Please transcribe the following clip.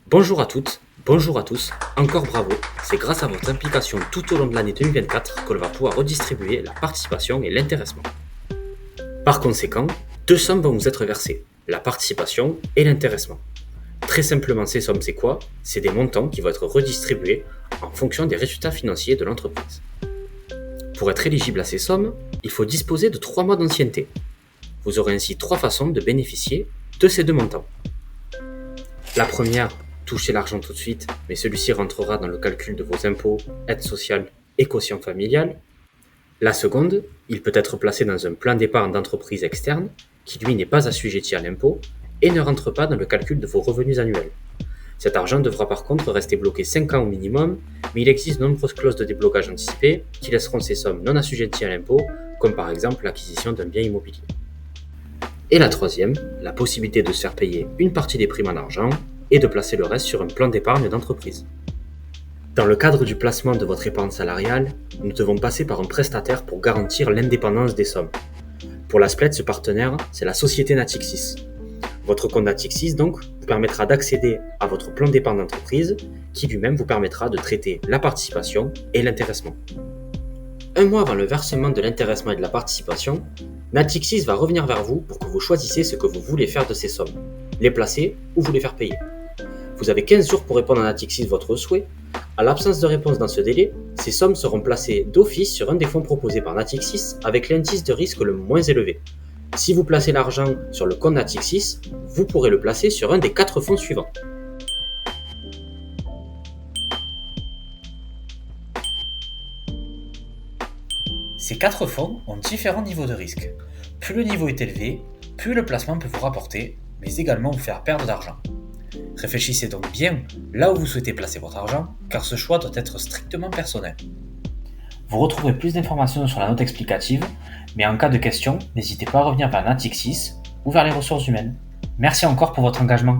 Bonjour à toutes, bonjour à tous, encore bravo, c'est grâce à votre implication tout au long de l'année 2024 que l'on va pouvoir redistribuer la participation et l'intéressement. Par conséquent, deux sommes vont vous être versées, la participation et l'intéressement. Très simplement, ces sommes, c'est quoi? C'est des montants qui vont être redistribués en fonction des résultats financiers de l'entreprise. Pour être éligible à ces sommes, il faut disposer de 3 mois d'ancienneté. Vous aurez ainsi 3 façons de bénéficier de ces deux montants. La première, touchez l'argent tout de suite, mais celui-ci rentrera dans le calcul de vos impôts, aides sociales et quotient familial. La seconde, il peut être placé dans un plan d'épargne d'entreprise externe, qui lui n'est pas assujetti à l'impôt et ne rentre pas dans le calcul de vos revenus annuels. Cet argent devra par contre rester bloqué 5 ans au minimum, mais il existe de nombreuses clauses de déblocage anticipé qui laisseront ces sommes non assujetties à l'impôt, comme par exemple l'acquisition d'un bien immobilier. Et la troisième, la possibilité de se faire payer une partie des primes en argent et de placer le reste sur un plan d'épargne d'entreprise. Dans le cadre du placement de votre épargne salariale, nous devons passer par un prestataire pour garantir l'indépendance des sommes. Pour la SPLET, ce partenaire, c'est la société Natixis. Votre compte Natixis, donc, vous permettra d'accéder à votre plan d'épargne d'entreprise qui lui-même vous permettra de traiter la participation et l'intéressement. Un mois avant le versement de l'intéressement et de la participation, Natixis va revenir vers vous pour que vous choisissiez ce que vous voulez faire de ces sommes, les placer ou vous les faire payer. Vous avez 15 jours pour répondre à Natixis votre souhait. À l'absence de réponse dans ce délai, ces sommes seront placées d'office sur un des fonds proposés par Natixis avec l'indice de risque le moins élevé. Si vous placez l'argent sur le compte Natixis, vous pourrez le placer sur un des 4 fonds suivants. Ces 4 fonds ont différents niveaux de risque. Plus le niveau est élevé, plus le placement peut vous rapporter, mais également vous faire perdre d'argent. Réfléchissez donc bien là où vous souhaitez placer votre argent, car ce choix doit être strictement personnel. Vous retrouverez plus d'informations sur la note explicative, mais en cas de question, n'hésitez pas à revenir vers Natixis ou vers les ressources humaines. Merci encore pour votre engagement.